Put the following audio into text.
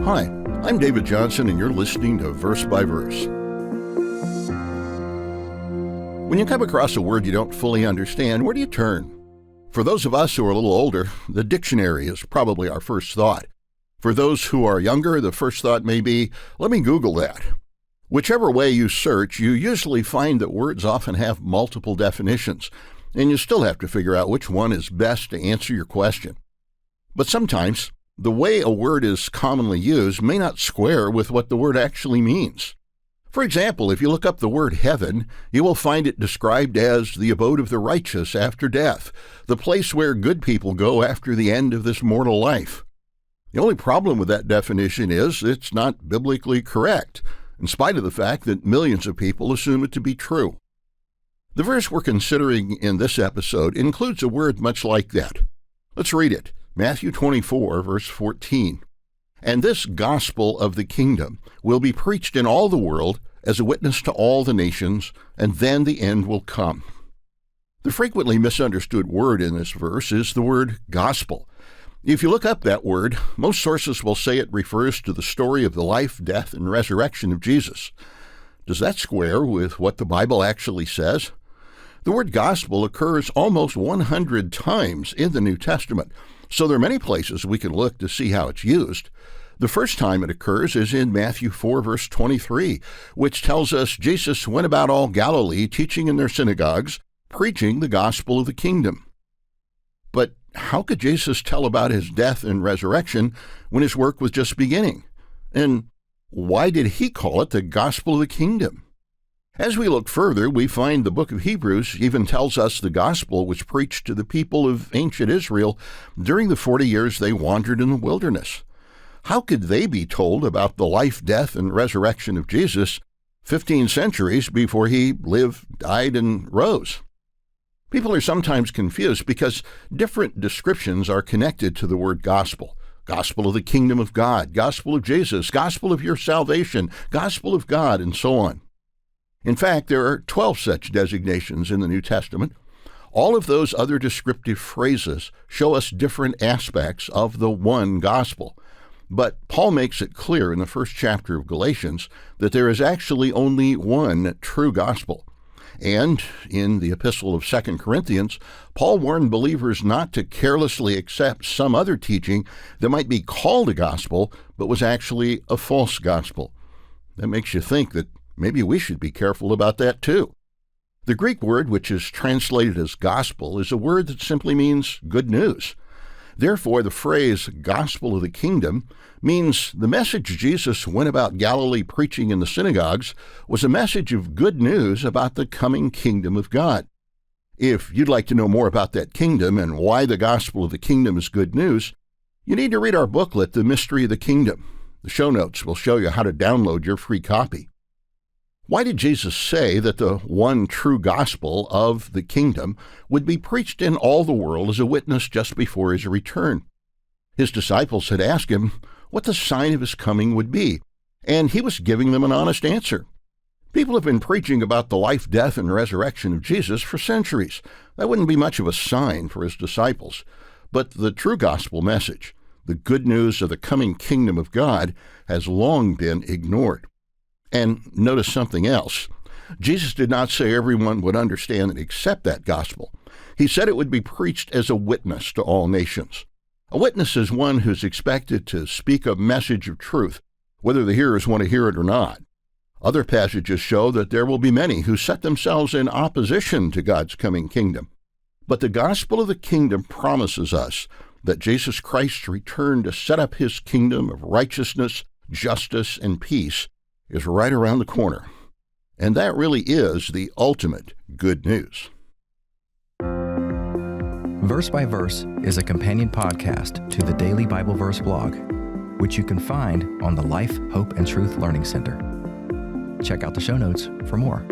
Hi, I'm David Johnson, and you're listening to Verse by Verse. When you come across a word you don't fully understand, where do you turn? For those of us who are a little older, the dictionary is probably our first thought. For those who are younger, the first thought may be, let me Google that. Whichever way you search, you usually find that words often have multiple definitions, and you still have to figure out which one is best to answer your question. But sometimes, the way a word is commonly used may not square with what the word actually means. For example, if you look up the word heaven, you will find it described as the abode of the righteous after death, the place where good people go after the end of this mortal life. The only problem with that definition is it's not biblically correct, in spite of the fact that millions of people assume it to be true. The verse we're considering in this episode includes a word much like that. Let's read it. Matthew 24, verse 14. And this gospel of the kingdom will be preached in all the world as a witness to all the nations, and then the end will come. The frequently misunderstood word in this verse is the word gospel. If you look up that word, most sources will say it refers to the story of the life, death, and resurrection of Jesus. Does that square with what the Bible actually says? The word gospel occurs almost 100 times in the New Testament, so there are many places we can look to see how it's used. The first time it occurs is in Matthew 4, verse 23, which tells us Jesus went about all Galilee, teaching in their synagogues, preaching the gospel of the kingdom. But how could Jesus tell about his death and resurrection when his work was just beginning? And why did he call it the gospel of the kingdom? As we look further, we find the book of Hebrews even tells us the gospel was preached to the people of ancient Israel during the 40 years they wandered in the wilderness. How could they be told about the life, death, and resurrection of Jesus 15 centuries before he lived, died, and rose? People are sometimes confused because different descriptions are connected to the word gospel. Gospel of the kingdom of God, gospel of Jesus, gospel of your salvation, gospel of God, and so on. In fact, there are 12 such designations in the New Testament. All of those other descriptive phrases show us different aspects of the one gospel. But Paul makes it clear in the first chapter of Galatians that there is actually only one true gospel. And in the epistle of 2 Corinthians, Paul warned believers not to carelessly accept some other teaching that might be called a gospel, but was actually a false gospel. That makes you think that maybe we should be careful about that too. The Greek word, which is translated as gospel, is a word that simply means good news. Therefore, the phrase gospel of the kingdom means the message Jesus went about Galilee preaching in the synagogues was a message of good news about the coming kingdom of God. If you'd like to know more about that kingdom and why the gospel of the kingdom is good news, you need to read our booklet, The Mystery of the Kingdom. The show notes will show you how to download your free copy. Why did Jesus say that the one true gospel of the kingdom would be preached in all the world as a witness just before his return? His disciples had asked him what the sign of his coming would be, and he was giving them an honest answer. People have been preaching about the life, death, and resurrection of Jesus for centuries. That wouldn't be much of a sign for his disciples. But the true gospel message, the good news of the coming kingdom of God, has long been ignored. And notice something else. Jesus did not say everyone would understand and accept that gospel. He said it would be preached as a witness to all nations. A witness is one who's expected to speak a message of truth, whether the hearers want to hear it or not. Other passages show that there will be many who set themselves in opposition to God's coming kingdom. But the gospel of the kingdom promises us that Jesus Christ's return to set up his kingdom of righteousness, justice, and peace is right around the corner. And that really is the ultimate good news. Verse by Verse is a companion podcast to the Daily Bible Verse blog, which you can find on the Life, Hope, and Truth Learning Center. Check out the show notes for more.